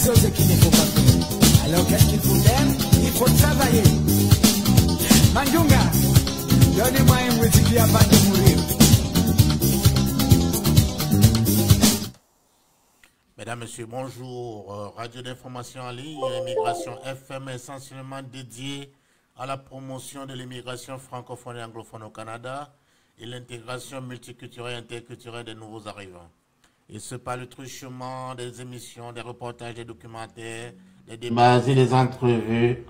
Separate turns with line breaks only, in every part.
choses qu'il ne faut pas faire. Alors qu'est-ce qu'il faut faire? Il faut travailler. Mandunga, donnez-moi un whisky avant de mourir.
Mesdames, Messieurs, bonjour. Radio d'information en ligne, Immigration FM essentiellement dédiée à la promotion de l'immigration francophone et anglophone au Canada et l'intégration multiculturelle et interculturelle des nouveaux arrivants. Et ce par le truchement des émissions, des reportages, des documentaires, des débats et des entrevues.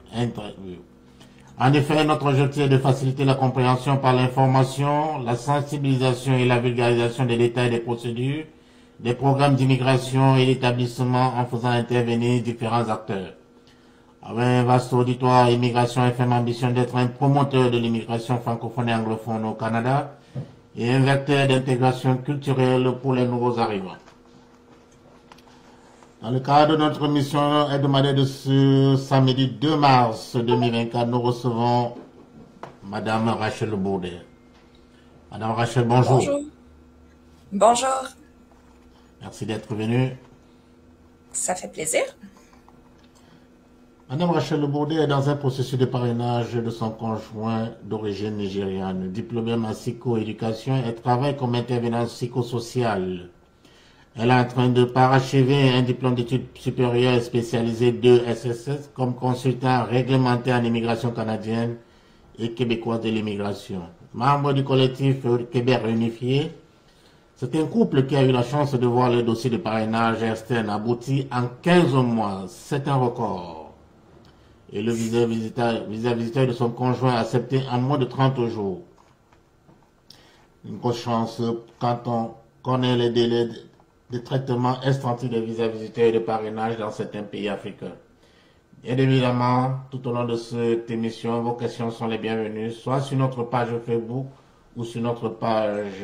En effet, notre objectif est de faciliter la compréhension par l'information, la sensibilisation et la vulgarisation des détails des procédures, des programmes d'immigration et d'établissement en faisant intervenir différents acteurs. Avec un vaste auditoire, Immigration FM ambitionne d'être un promoteur de l'immigration francophone et anglophone au Canada et un vecteur d'intégration culturelle pour les nouveaux arrivants. Dans le cadre de notre mission hebdomadaire de ce samedi 2 mars 2024, nous recevons Madame Rachel Bourdet. Madame Rachel, bonjour.
Bonjour. Bonjour.
Merci d'être venue.
Ça fait plaisir.
Madame Rachel Bourdet est dans un processus de parrainage de son conjoint d'origine nigériane, diplômée en psychoéducation et travaille comme intervenante psychosociale. Elle est en train de parachever un diplôme d'études supérieures spécialisé de SSS comme consultant réglementé en immigration canadienne et québécoise de l'immigration. Membre du collectif Québec Réunifié, c'est un couple qui a eu la chance de voir le dossier de parrainage externe abouti en 15 mois. C'est un record. Et le visa-visiteur de son conjoint accepté en moins de 30 jours. Une grosse chance quand on connaît les délais de traitement estampillés des visa-visiteurs et de parrainage dans certains pays africains. Bien évidemment, tout au long de cette émission, vos questions sont les bienvenues, soit sur notre page Facebook ou sur notre page,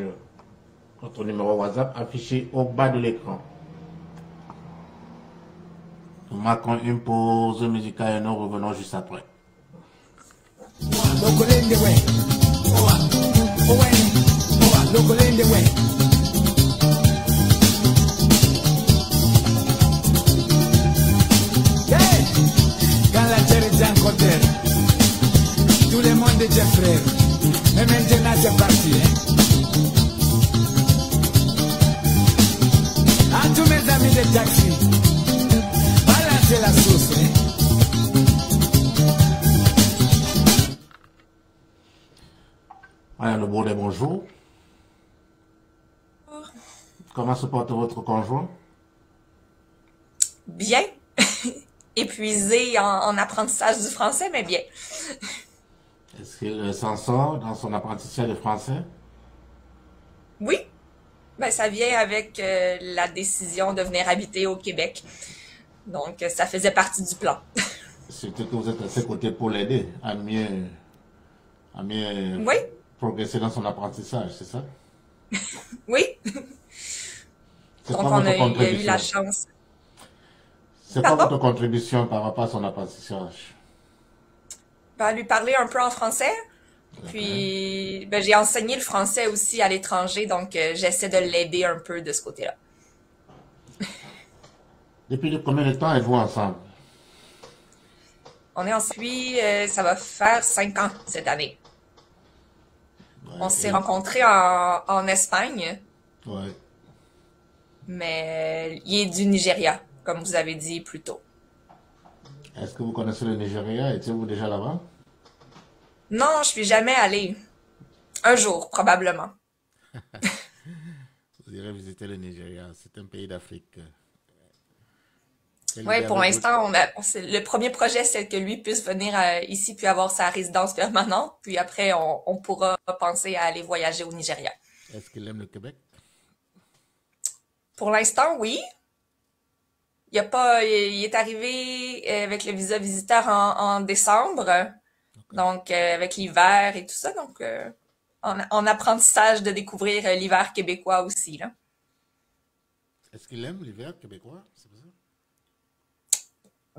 notre numéro WhatsApp affiché au bas de l'écran. Nous marquons une pause musicale et nous revenons juste après.
Quand la terre est encore terre, tout le monde est déjà frère. Mais maintenant c'est parti. À tous mes amis de taxi, balancez la sauce.
Madame Le Bourdet, bonjour. Comment se porte votre conjoint?
Bien. Épuisé en apprentissage du français, mais bien.
Est-ce qu'il s'en sort dans son apprentissage de français?
Oui. Ben, ça vient avec la décision de venir habiter au Québec. Donc, ça faisait partie du plan.
Surtout que vous êtes à ses côtés pour l'aider à mieux
Oui.
progresser dans son apprentissage, c'est ça?
Oui.
C'est
Donc,
quoi votre
il a eu
contribution?
la chance.
C'est quoi
Pardon?
votre contribution par rapport à son apprentissage?
Ben, lui parler un peu en français. Puis, ben, j'ai enseigné le français aussi à l'étranger, donc j'essaie de l'aider un peu de ce côté-là.
Depuis combien de temps êtes-vous ensemble?
On est ensuite, ça va faire 5 ans cette année.
Ouais,
On s'est rencontrés en Espagne,
Ouais.
mais il est du Nigeria, comme vous avez dit plus tôt.
Est-ce que vous connaissez le Nigeria? Étiez-vous déjà là-bas?
Non, je suis jamais allée. Un jour, probablement.
Vous irez visiter le Nigeria. C'est un pays d'Afrique.
Oui, pour l'instant, le premier projet, c'est que lui puisse venir ici puis avoir sa résidence permanente. Puis après, on pourra penser à aller voyager au Nigeria.
Est-ce qu'il aime le Québec?
Pour l'instant, oui. Il est arrivé avec le visa visiteur en décembre. Okay. Donc, avec l'hiver et tout ça. Donc, en apprentissage de découvrir l'hiver québécois aussi, là.
Est-ce qu'il aime l'hiver québécois? C'est ça?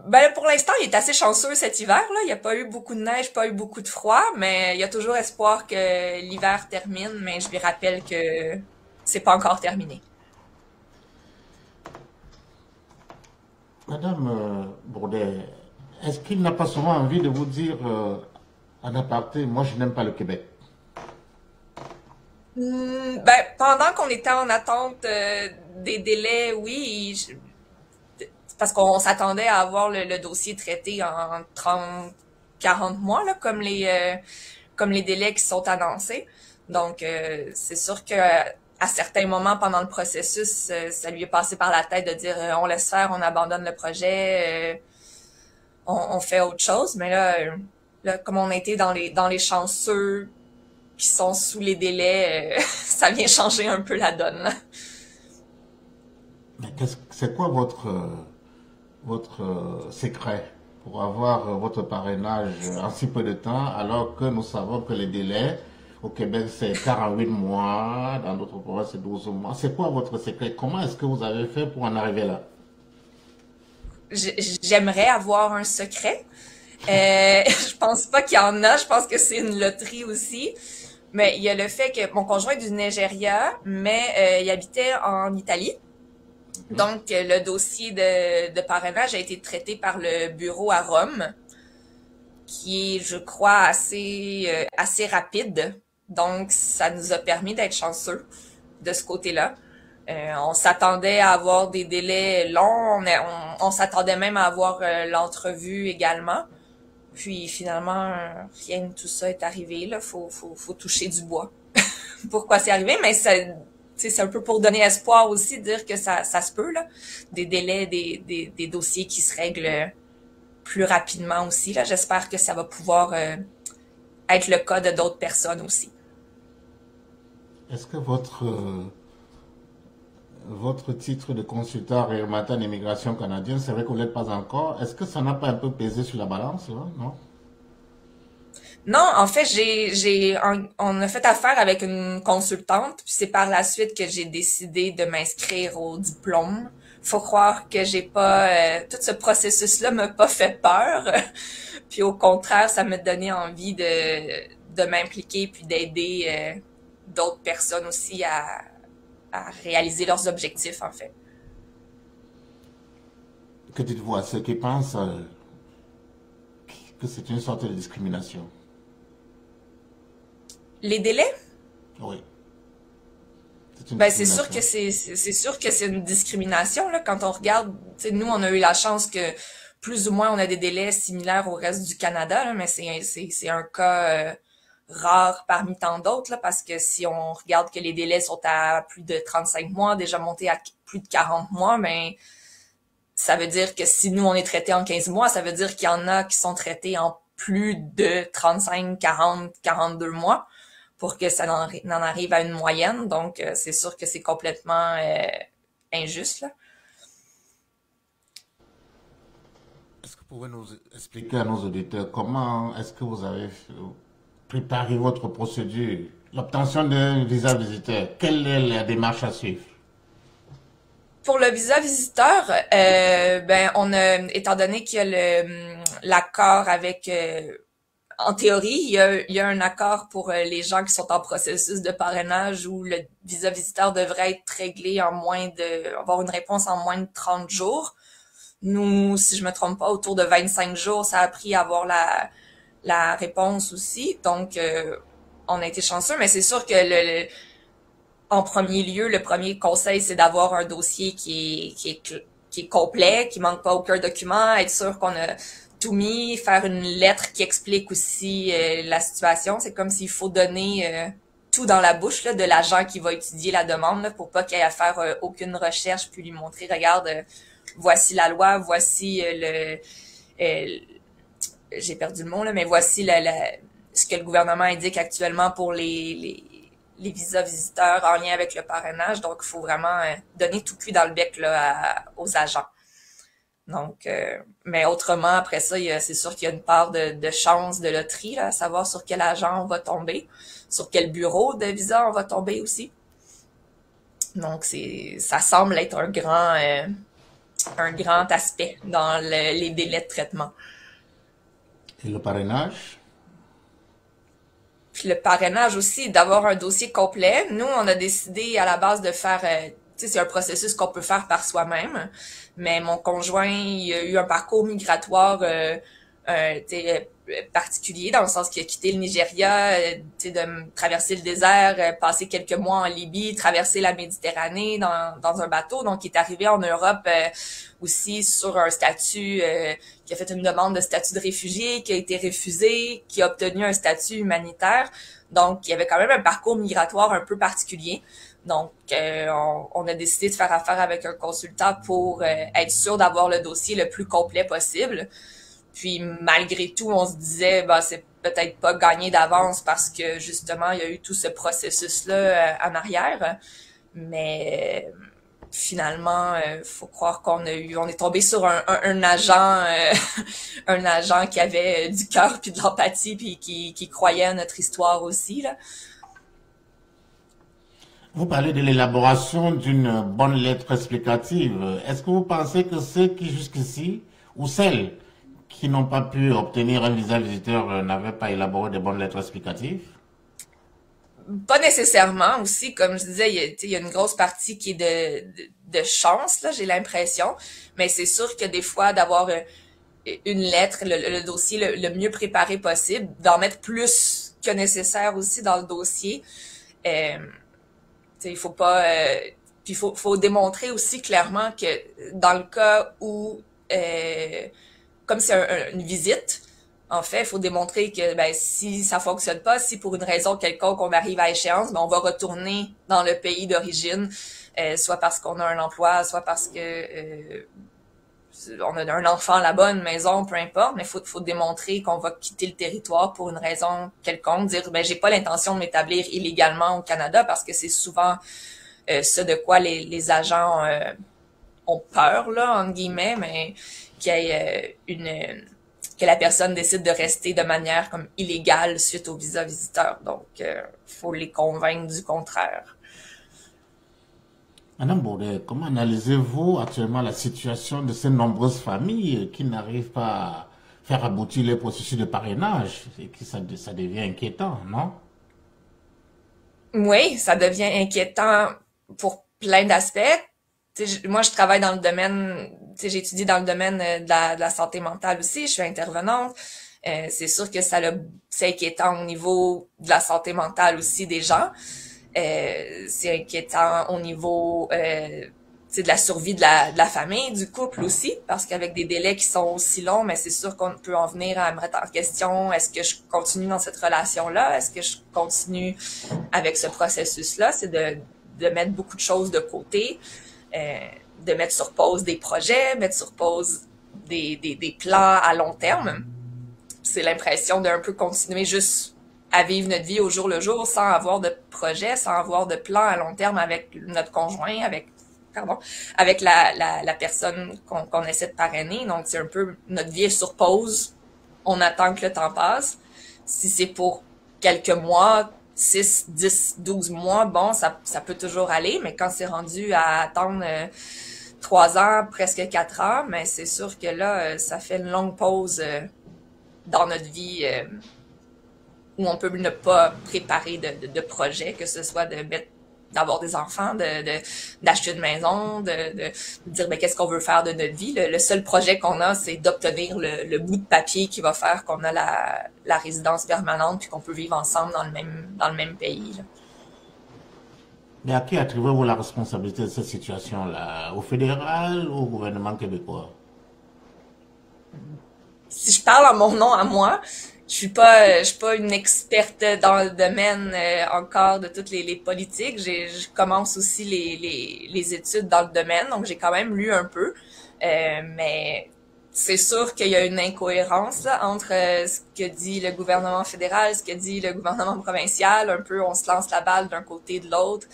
Ben, pour l'instant, il est assez chanceux cet hiver-là. Il n'y a pas eu beaucoup de neige, pas eu beaucoup de froid, mais il y a toujours espoir que l'hiver termine, mais je lui rappelle que c'est pas encore terminé.
Madame Bourdet, est-ce qu'il n'a pas souvent envie de vous dire en aparté, moi je n'aime pas le Québec?
Ben, pendant qu'on était en attente des délais, oui, parce qu'on s'attendait à avoir le dossier traité en 30, 40 mois, là, comme les délais qui sont annoncés. Donc, c'est sûr que à certains moments pendant le processus, ça lui est passé par la tête de dire on laisse faire, on abandonne le projet, on fait autre chose. Mais là, comme on a été dans les chanceux qui sont sous les délais, ça vient changer un peu la donne.
Mais c'est quoi votre secret pour avoir votre parrainage en si peu de temps, alors que nous savons que les délais au Québec c'est 48 mois, dans d'autres provinces c'est 12 mois. C'est quoi votre secret? Comment est-ce que vous avez fait pour en arriver là?
J'aimerais avoir un secret. Je pense pas qu'il y en a. Je pense que c'est une loterie aussi. Mais il y a le fait que mon conjoint est du Nigeria, mais il habitait en Italie. Donc, le dossier de parrainage a été traité par le bureau à Rome, qui est, je crois, assez rapide. Donc, ça nous a permis d'être chanceux de ce côté-là. On s'attendait à avoir des délais longs, on s'attendait même à avoir l'entrevue également. Puis finalement, rien de tout ça est arrivé. Là, faut toucher du bois. Pourquoi c'est arrivé? Mais c'est un peu pour donner espoir aussi, dire que ça se peut, là. Des délais, des dossiers qui se règlent plus rapidement aussi. Là, j'espère que ça va pouvoir être le cas de d'autres personnes aussi.
Est-ce que votre titre de consultant réglementaire d'immigration canadienne, c'est vrai qu'on ne l'est pas encore. Est-ce que ça n'a pas un peu pesé sur la balance, là? Non?
Non, en fait, on a fait affaire avec une consultante, puis c'est par la suite que j'ai décidé de m'inscrire au diplôme. Faut croire que j'ai pas, tout ce processus-là m'a pas fait peur. Puis au contraire, ça m'a donné envie de m'impliquer puis d'aider d'autres personnes aussi à réaliser leurs objectifs, en fait.
Que dites-vous à ceux qui pensent que c'est une sorte de discrimination?
Les délais?
Oui, c'est une
Ben c'est sûr que
discrimination.
c'est sûr que c'est une discrimination là quand on regarde. Tu sais, nous on a eu la chance que plus ou moins on a des délais similaires au reste du Canada là, mais c'est un cas rare parmi tant d'autres là parce que si on regarde que les délais sont à plus de 35 mois, déjà montés à plus de 40 mois, ben ça veut dire que si nous on est traité en 15 mois, ça veut dire qu'il y en a qui sont traités en plus de 35, 40, 42 mois pour que ça en arrive à une moyenne. Donc, c'est sûr que c'est complètement injuste, là.
Est-ce que vous pouvez nous expliquer à nos auditeurs comment est-ce que vous avez préparé votre procédure, l'obtention d'un visa visiteur? Quelle est la démarche à suivre?
Pour le visa visiteur, ben on a, étant donné qu'il y a l'accord avec, en théorie, il y a un accord pour les gens qui sont en processus de parrainage où le visa visiteur devrait être réglé avoir une réponse en moins de 30 jours. Nous, si je me trompe pas, autour de 25 jours, ça a pris à avoir la réponse aussi. Donc, on a été chanceux, mais c'est sûr que en premier lieu, le premier conseil, c'est d'avoir un dossier qui est complet, qui manque pas aucun document, être sûr qu'on a tout mis, faire une lettre qui explique aussi la situation. C'est comme s'il faut donner tout dans la bouche là, de l'agent qui va étudier la demande là, pour pas qu'il ait à faire aucune recherche, puis lui montrer, regarde, voici la loi, voici euh, j'ai perdu le mot là, mais voici ce que le gouvernement indique actuellement pour les visas visiteurs en lien avec le parrainage. Donc, il faut vraiment donner tout cuit dans le bec là, aux agents. Donc, mais autrement, après ça, c'est sûr qu'il y a une part de chance, de loterie, là, à savoir sur quel agent on va tomber, sur quel bureau de visa on va tomber aussi. Donc, ça semble être un grand aspect dans les délais de traitement.
Et le parrainage?
Puis le parrainage aussi, d'avoir un dossier complet. Nous, on a décidé à la base de faire sais, c'est un processus qu'on peut faire par soi-même. Mais mon conjoint, il a eu un parcours migratoire particulier, dans le sens qu'il a quitté le Nigeria, de traverser le désert, passer quelques mois en Libye, traverser la Méditerranée dans un bateau. Donc, il est arrivé en Europe aussi sur un statut, qui a fait une demande de statut de réfugié, qui a été refusé, qui a obtenu un statut humanitaire. Donc, il y avait quand même un parcours migratoire un peu particulier. Donc, on a décidé de faire affaire avec un consultant pour être sûr d'avoir le dossier le plus complet possible. Puis, malgré tout, on se disait, bah, c'est peut-être pas gagné d'avance parce que, justement, il y a eu tout ce processus-là en arrière. Mais finalement, faut croire on est tombé sur un agent, un agent qui avait du cœur puis de l'empathie puis qui croyait à notre histoire aussi, là.
Vous parlez de l'élaboration d'une bonne lettre explicative. Est-ce que vous pensez que ceux qui jusqu'ici, ou celles qui n'ont pas pu obtenir un visa visiteur, n'avaient pas élaboré de bonnes lettres explicatives?
Pas nécessairement aussi, comme je disais, il y a une grosse partie qui est de chance, là, j'ai l'impression. Mais c'est sûr que des fois, d'avoir une lettre, le dossier le mieux préparé possible, d'en mettre plus que nécessaire aussi dans le dossier. Il faut pas, puis faut démontrer aussi clairement que dans le cas où, comme c'est une visite, en fait, il faut démontrer que ben, si ça fonctionne pas, si pour une raison quelconque on arrive à échéance, ben, on va retourner dans le pays d'origine, soit parce qu'on a un emploi, soit parce que on a un enfant là-bas, une maison, peu importe, mais faut démontrer qu'on va quitter le territoire pour une raison quelconque, dire ben j'ai pas l'intention de m'établir illégalement au Canada, parce que c'est souvent ce de quoi les agents ont peur, là, entre guillemets, mais qu'il y ait que la personne décide de rester de manière comme illégale suite au visa visiteur. Donc, faut les convaincre du contraire.
Madame Baudet, comment analysez-vous actuellement la situation de ces nombreuses familles qui n'arrivent pas à faire aboutir les processus de parrainage et que ça devient inquiétant, non?
Oui, ça devient inquiétant pour plein d'aspects. Moi, je travaille dans le domaine, j'étudie dans le domaine de la santé mentale aussi, je suis intervenante. C'est sûr que c'est inquiétant au niveau de la santé mentale aussi des gens. C'est inquiétant au niveau de la survie de la famille, du couple aussi, parce qu'avec des délais qui sont aussi longs, mais c'est sûr qu'on peut en venir à me remettre en question. Est-ce que je continue dans cette relation-là? Est-ce que je continue avec ce processus-là? C'est de mettre beaucoup de choses de côté, de mettre sur pause des projets, mettre sur pause des plans à long terme. C'est l'impression d'un peu continuer juste à vivre notre vie au jour le jour sans avoir de projet, sans avoir de plan à long terme avec notre conjoint, avec la personne qu'on essaie de parrainer. Donc, c'est un peu notre vie est sur pause. On attend que le temps passe. Si c'est pour quelques mois, 6, 10, 12 mois, bon, ça peut toujours aller, mais quand c'est rendu à attendre 3 ans, presque 4 ans, mais c'est sûr que là, ça fait une longue pause dans notre vie où on peut ne pas préparer de projet, que ce soit d'avoir des enfants, d'acheter une maison, de dire ben, qu'est-ce qu'on veut faire de notre vie. Le seul projet qu'on a, c'est d'obtenir le bout de papier qui va faire qu'on a la résidence permanente puis qu'on peut vivre ensemble dans le même pays, là.
Mais à qui attribuez-vous la responsabilité de cette situation-là? Au fédéral ou au gouvernement québécois?
Si je parle en mon nom à moi, je suis pas une experte dans le domaine encore de toutes les politiques. Je commence aussi les études dans le domaine, donc j'ai quand même lu un peu. Mais c'est sûr qu'il y a une incohérence là, entre ce que dit le gouvernement fédéral, ce que dit le gouvernement provincial. Un peu, on se lance la balle d'un côté de l'autre.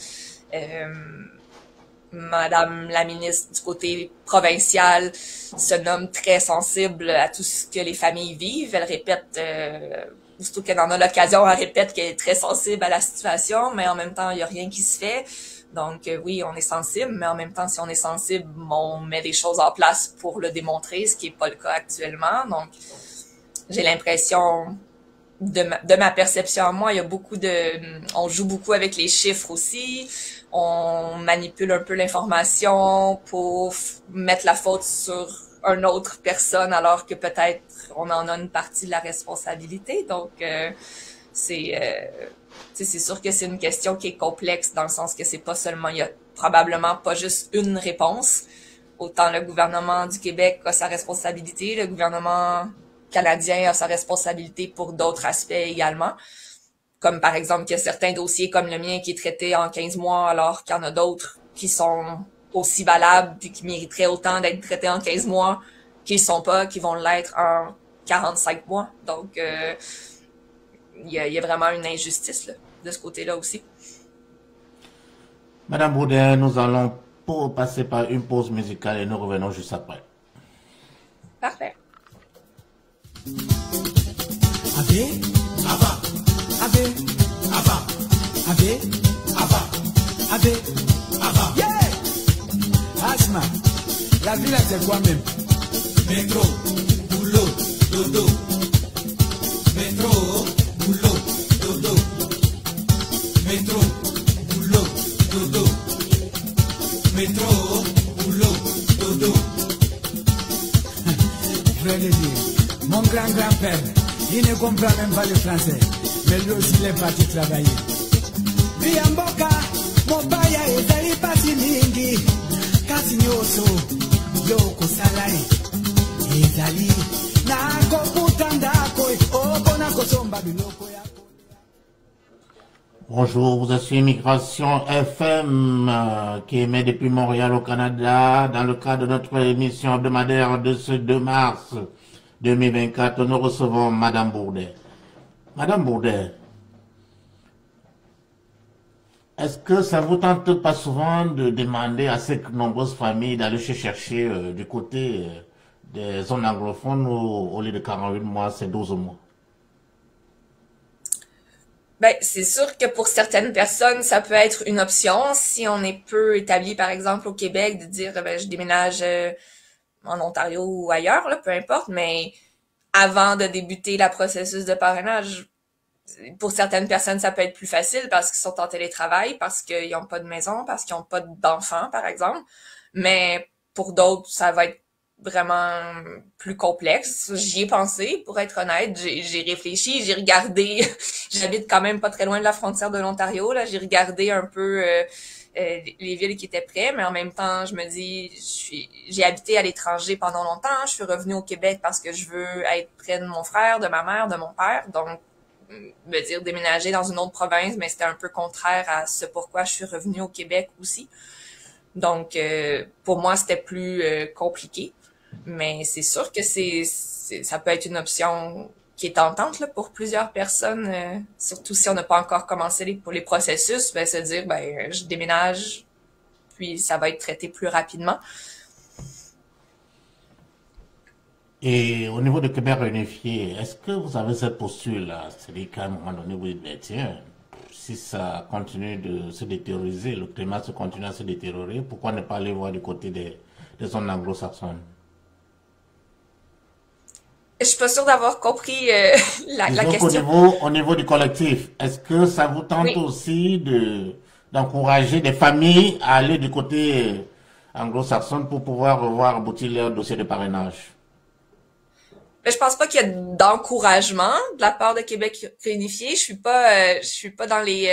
Madame la ministre du côté provincial se nomme très sensible à tout ce que les familles vivent. Elle répète, surtout qu'elle en a l'occasion, elle répète qu'elle est très sensible à la situation, mais en même temps, il n'y a rien qui se fait. Donc oui, on est sensible, mais en même temps, si on est sensible, on met des choses en place pour le démontrer, ce qui n'est pas le cas actuellement. Donc, j'ai l'impression, de ma perception à moi, il y a on joue beaucoup avec les chiffres aussi. on manipule un peu l'information pour mettre la faute sur une autre personne alors que peut-être on en a une partie de la responsabilité. Donc, c'est sûr que c'est une question qui est complexe dans le sens que c'est pas seulement, il y a probablement pas juste une réponse. Autant le gouvernement du Québec a sa responsabilité, le gouvernement canadien a sa responsabilité pour d'autres aspects également. Comme par exemple qu'il y a certains dossiers comme le mien qui est traité en 15 mois alors qu'il y en a d'autres qui sont aussi valables puis qui mériteraient autant d'être traités en 15 mois qu'ils sont pas, qui vont l'être en 45 mois. Donc, il y a vraiment une injustice là, de ce côté-là aussi.
Madame Boudet, nous allons passer par une pause musicale et nous revenons juste après.
Parfait.
Ave, Ava, Ave, Ava, Ave, Ava, Ave, Ava. Yeah! Asma, la ville c'est quoi même? Métro, boulot, dodo. Métro, boulot, dodo. Métro, boulot, dodo. Métro, boulot, dodo. Je vais le dire, mon grand-grand-père, il ne comprend même pas le français, mais lui aussi il est parti travailler. Viamboka, mon baya ezali pasi mingi, kasi nyoso, yoko salai, ezali, nako putandako, okona kosomba biloko yako.
Bonjour, vous êtes sur Immigration FM qui émet depuis Montréal au Canada dans le cadre de notre émission hebdomadaire de ce 2 mars 2024. Nous recevons Madame Bourdet. Madame Bourdet, est-ce que ça vous tente pas souvent de demander à ces nombreuses familles d'aller se chercher du côté des zones anglophones au lieu de 48 mois, c'est 12 mois?
Ben, c'est sûr que pour certaines personnes, ça peut être une option. Si on est peu établi, par exemple, au Québec, de dire, ben, je déménage en Ontario ou ailleurs, là, peu importe, mais avant de débuter le processus de parrainage, pour certaines personnes, ça peut être plus facile parce qu'ils sont en télétravail, parce qu'ils n'ont pas de maison, parce qu'ils n'ont pas d'enfants, par exemple. Mais pour d'autres, ça va être vraiment plus complexe. J'y ai pensé, pour être honnête. J'ai réfléchi, j'ai regardé. J'habite quand même pas très loin de la frontière de l'Ontario. Là, j'ai regardé un peu les villes qui étaient près, mais en même temps, je me dis, j'ai habité à l'étranger pendant longtemps. Je suis revenue au Québec parce que je veux être près de mon frère, de ma mère, de mon père. Donc, me dire déménager dans une autre province, mais c'était un peu contraire à ce pourquoi je suis revenue au Québec aussi. Donc, pour moi, c'était plus compliqué. Mais c'est sûr que ça peut être une option qui est tentante là, pour plusieurs personnes, surtout si on n'a pas encore commencé pour les processus, ben se dire ben je déménage, puis ça va être traité plus rapidement.
Et au niveau de Québec réunifié, est-ce que vous avez cette posture-là? C'est-à-dire qu'à un moment donné, vous dites, ben, tiens, si ça continue de se détérioriser, le climat se continue à se détériorer, pourquoi ne pas aller voir du côté des zones anglo-saxonnes?
Je suis pas sûre d'avoir compris la question.
Au niveau du collectif, est-ce que ça vous tente aussi d'encourager des familles à aller du côté anglo-saxon pour pouvoir revoir aboutir leur dossier de parrainage?
Mais je pense pas qu'il y a d'encouragement de la part de Québec réunifié. Je suis pas dans les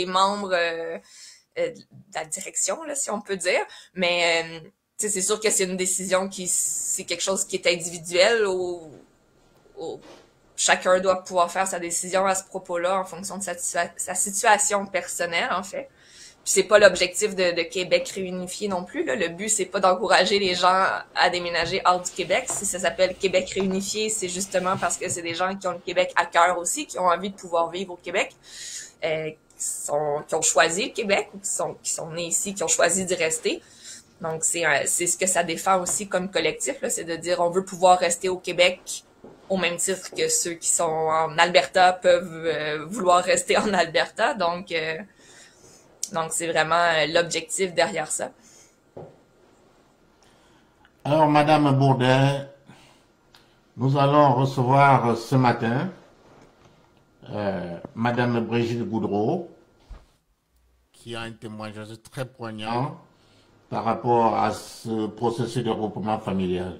membres de la direction là, si on peut dire, mais c'est sûr que c'est une décision c'est quelque chose qui est individuel chacun doit pouvoir faire sa décision à ce propos-là en fonction de sa situation personnelle, en fait. Puis c'est pas l'objectif de Québec réunifié non plus, là. Le but, c'est pas d'encourager les gens à déménager hors du Québec. Si ça s'appelle Québec réunifié, c'est justement parce que c'est des gens qui ont le Québec à cœur aussi, qui ont envie de pouvoir vivre au Québec, qui ont choisi le Québec ou qui sont nés ici, qui ont choisi d'y rester. Donc, c'est ce que ça défend aussi comme collectif, là, c'est de dire on veut pouvoir rester au Québec au même titre que ceux qui sont en Alberta peuvent vouloir rester en Alberta. Donc c'est vraiment l'objectif derrière ça.
Alors, Madame Bourdet, nous allons recevoir ce matin Madame Brigitte Goudreau, qui a un témoignage très poignant par rapport à ce processus de regroupement familial.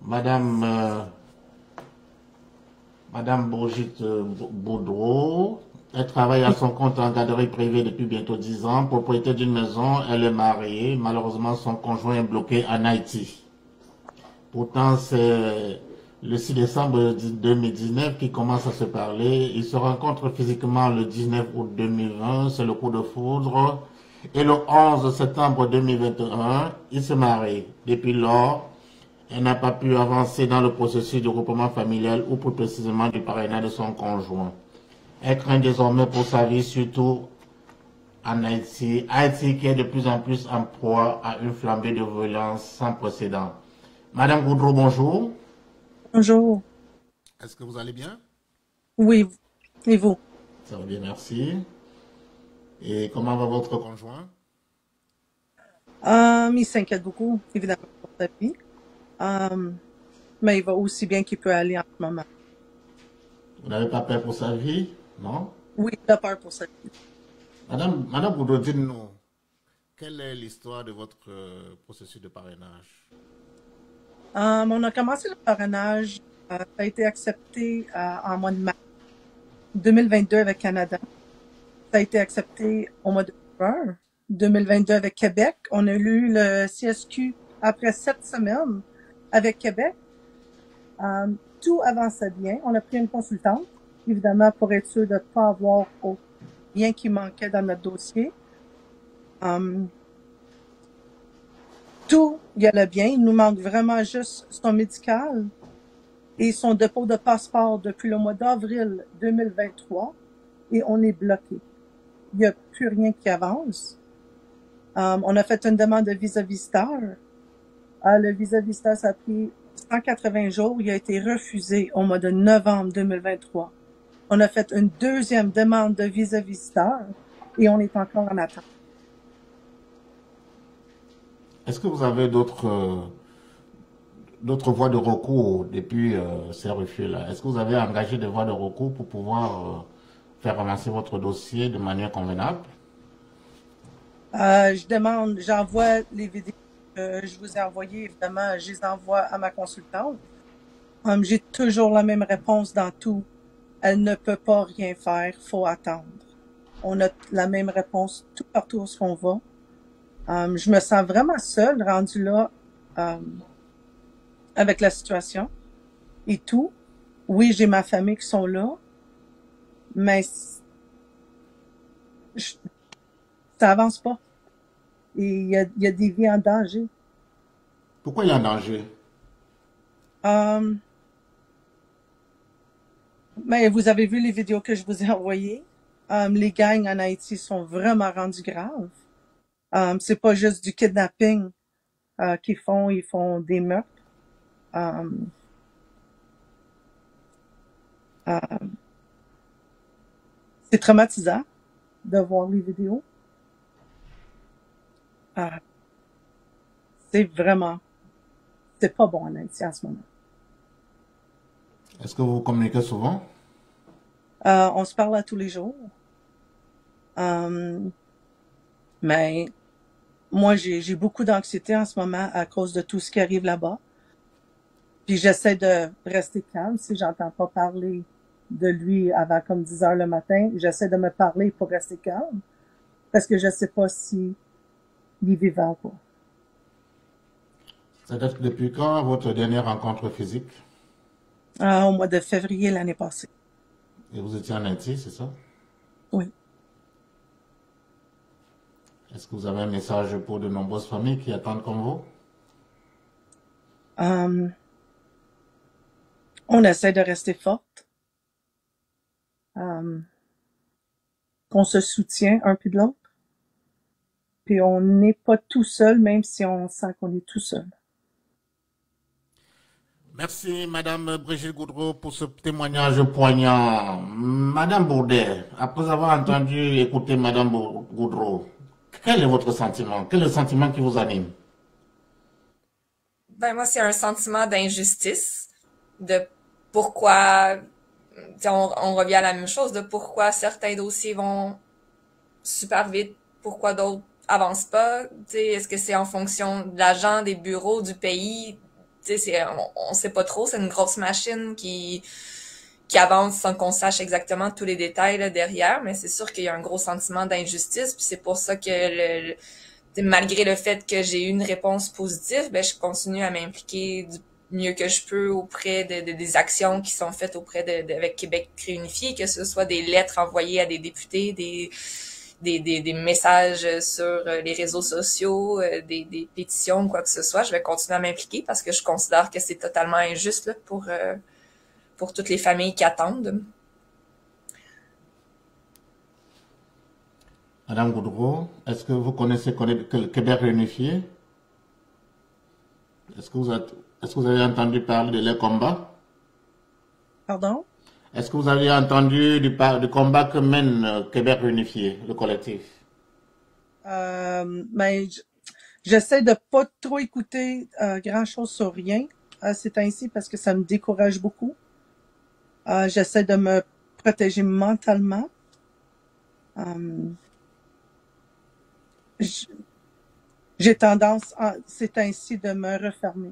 Madame Brigitte Boudreau, elle travaille à son compte en garderie privée depuis bientôt 10 ans, propriétaire d'une maison, elle est mariée. Malheureusement, son conjoint est bloqué en Haïti. Pourtant, c'est le 6 décembre 2019 qui commence à se parler. Ils se rencontrent physiquement le 19 août 2020, c'est le coup de foudre. Et le 11 septembre 2021, ils se marient. Depuis lors, elle n'a pas pu avancer dans le processus de regroupement familial ou plus précisément du parrainage de son conjoint. Elle craint désormais pour sa vie, surtout en Haïti. Haïti qui est de plus en plus en proie à une flambée de violence sans précédent. Madame Goudreau, bonjour.
Bonjour.
Est-ce que vous allez bien?
Oui, et vous?
Ça va bien, merci. Et comment va votre conjoint?
Il s'inquiète beaucoup, évidemment, pour sa vie. Mais il va aussi bien qu'il peut aller en ce moment.
Vous n'avez pas peur pour sa vie, non?
Oui, il a peur pour sa vie.
Madame Goudreau, dites-nous, quelle est l'histoire de votre processus de parrainage?
On a commencé le parrainage, ça a été accepté en mois de mars 2022 avec Canada. Ça a été accepté au mois de juin 2022 avec Québec. On a eu le CSQ après 7 semaines avec Québec. Tout avançait bien. On a pris une consultante, évidemment, pour être sûr de ne pas avoir rien qui manquait dans notre dossier. Tout y allait bien. Il nous manque vraiment juste son médical et son dépôt de passeport depuis le mois d'avril 2023 et on est bloqué. Il n'y a plus rien qui avance. On a fait une demande de visa visiteur. Le visa visiteur, ça a pris 180 jours. Il a été refusé au mois de novembre 2023. On a fait une deuxième demande de visa visiteur et on est encore en attente.
Est-ce que vous avez d'autres voies de recours depuis ces refus-là? Est-ce que vous avez engagé des voies de recours pour pouvoir faire avancer votre dossier de manière convenable?
J'envoie les vidéos que je vous ai envoyées, évidemment, je les envoie à ma consultante. J'ai toujours la même réponse dans tout. Elle ne peut pas rien faire, faut attendre. On a la même réponse tout partout où on va. Je me sens vraiment seule, rendue là, avec la situation et tout. Oui, j'ai ma famille qui sont là, mais ça avance pas. Et il y a des vies en danger.
Pourquoi il y a un danger?
Mais vous avez vu les vidéos que je vous ai envoyées. Les gangs en Haïti sont vraiment rendus graves. C'est pas juste du kidnapping qu'ils font, ils font des meurtres. C'est traumatisant de voir les vidéos. C'est pas bon en Haïti en ce moment.
Est-ce que vous communiquez souvent?
On se parle à tous les jours. Mais moi, j'ai beaucoup d'anxiété en ce moment à cause de tout ce qui arrive là-bas. Puis j'essaie de rester calme. Si j'entends pas parler de lui avant comme 10 heures le matin, j'essaie de me parler pour rester calme. Parce que je sais pas si il est vivant ou pas.
Ça date depuis quand votre dernière rencontre physique?
Au mois de février l'année passée.
Et vous étiez en Haïti, c'est ça?
Oui.
Est-ce que vous avez un message pour de nombreuses familles qui attendent comme vous?
On essaie de rester forte. Qu'on se soutient un puis de l'autre. Puis on n'est pas tout seul, même si on sent qu'on est tout seul.
Merci, Madame Brigitte Goudreau, pour ce témoignage poignant. Madame Bourdet, après avoir entendu écouter Madame Goudreau, quel est votre sentiment? Quel est le sentiment qui vous anime?
Ben, moi, c'est un sentiment d'injustice, de pourquoi, on revient à la même chose, de pourquoi certains dossiers vont super vite. Pourquoi d'autres avancent pas? Est-ce que c'est en fonction de l'agent, des bureaux, du pays? On sait pas trop. C'est une grosse machine qui avance sans qu'on sache exactement tous les détails là, derrière, mais c'est sûr qu'il y a un gros sentiment d'injustice, puis c'est pour ça que malgré le fait que j'ai eu une réponse positive, ben je continue à m'impliquer du mieux que je peux auprès des actions qui sont faites auprès avec Québec réunifié, que ce soit des lettres envoyées à des députés, des messages sur les réseaux sociaux, des pétitions, quoi que ce soit. Je vais continuer à m'impliquer parce que je considère que c'est totalement injuste là, pour toutes les familles qui attendent.
Madame Goudreau, est-ce que vous connaissez Québec réunifié? Est-ce que vous avez entendu parler de leurs combats?
Pardon?
Est-ce que vous avez entendu du combat que mène Québec réunifié, le collectif?
Mais j'essaie de pas trop écouter grand-chose sur rien c'est ainsi parce que ça me décourage beaucoup. J'essaie de me protéger mentalement. J'ai tendance, c'est ainsi, de me refermer.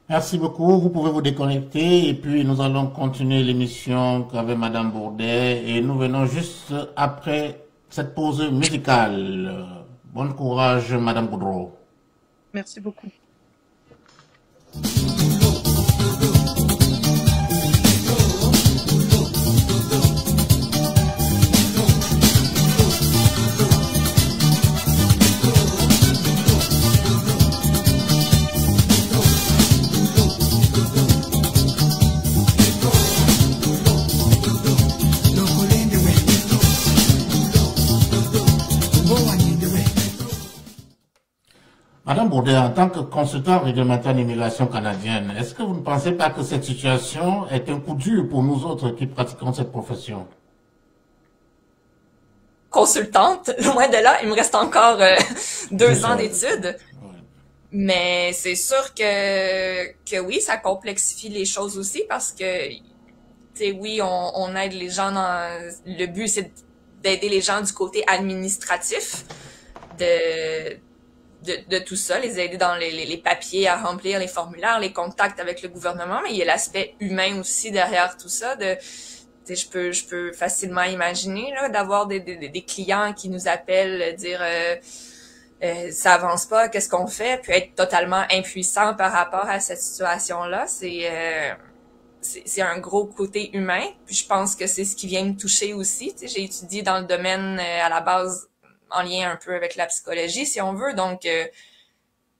Merci beaucoup. Vous pouvez vous déconnecter et puis nous allons continuer l'émission avec Madame Bourdet et nous venons juste après cette pause musicale. Bon courage, Madame Goudreau.
Merci beaucoup.
Madame Bourdet, en tant que consultant réglementaire d'immigration canadienne, est-ce que vous ne pensez pas que cette situation est un coup dur pour nous autres qui pratiquons cette profession?
Consultante, loin de là, il me reste encore 2 ans d'études. Ouais. Mais c'est sûr que oui, ça complexifie les choses aussi parce que, tu sais, oui, on aide les gens le but, c'est d'aider les gens du côté administratif de tout ça, les aider dans les papiers à remplir, les formulaires, les contacts avec le gouvernement, mais il y a l'aspect humain aussi derrière tout ça. Je peux facilement imaginer là d'avoir des clients qui nous appellent, dire ça avance pas, qu'est-ce qu'on fait, puis être totalement impuissant par rapport à cette situation-là. C'est un gros côté humain, puis je pense que c'est ce qui vient me toucher aussi. J'ai étudié dans le domaine à la base en lien un peu avec la psychologie, si on veut. Donc,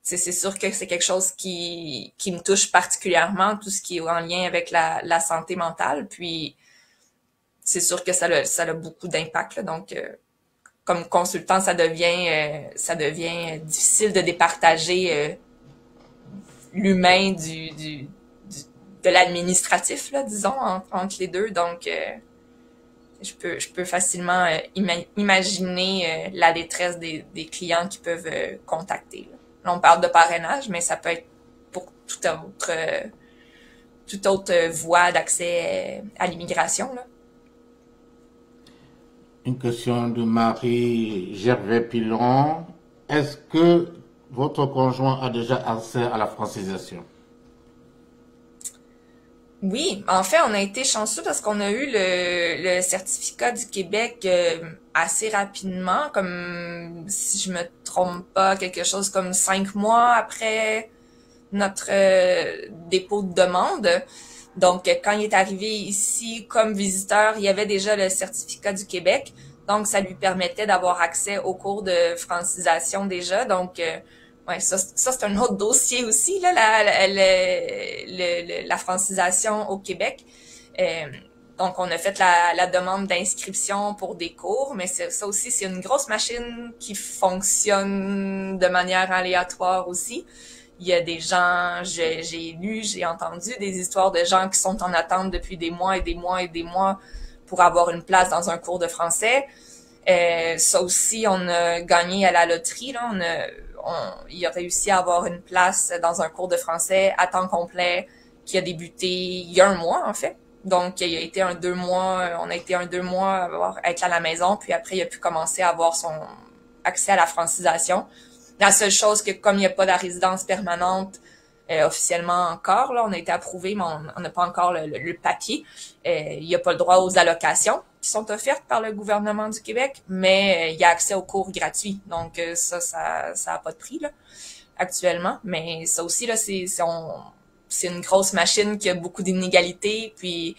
c'est sûr que c'est quelque chose qui me touche particulièrement, tout ce qui est en lien avec la santé mentale. Puis, c'est sûr que ça a beaucoup d'impact. Donc, comme consultant, ça devient difficile de départager l'humain de l'administratif, là, disons, entre les deux. Donc, je peux facilement imaginer la détresse des clients qui peuvent contacter. Là, on parle de parrainage, mais ça peut être pour toute autre voie d'accès à l'immigration. Là.
Une question de Marie Gervais-Pilon. Est-ce que votre conjoint a déjà accès à la francisation?
Oui, en fait, on a été chanceux parce qu'on a eu le certificat du Québec assez rapidement, comme si je me trompe pas, quelque chose comme 5 mois après notre dépôt de demande. Donc, quand il est arrivé ici comme visiteur, il y avait déjà le certificat du Québec, donc ça lui permettait d'avoir accès aux cours de francisation déjà. Donc, ouais, ça c'est un autre dossier aussi, là, la francisation au Québec. Donc, on a fait la demande d'inscription pour des cours, mais ça aussi, c'est une grosse machine qui fonctionne de manière aléatoire aussi. Il y a des gens, j'ai entendu des histoires de gens qui sont en attente depuis des mois et des mois et des mois pour avoir une place dans un cours de français. Ça aussi, on a gagné à la loterie, là, il a réussi à avoir une place dans un cours de français à temps complet qui a débuté il y a 1 mois, en fait. Donc, il a été un 2 mois, on a été un 2 mois à être à la maison, puis après, il a pu commencer à avoir son accès à la francisation. La seule chose que, comme il n'y a pas de résidence permanente officiellement encore, là, on a été approuvé, mais on n'a pas encore le papier. Il n'y a pas le droit aux allocations qui sont offertes par le gouvernement du Québec, mais il y a accès aux cours gratuits. Donc, ça a pas de prix, là, actuellement. Mais ça aussi, là, c'est une grosse machine qui a beaucoup d'inégalités, puis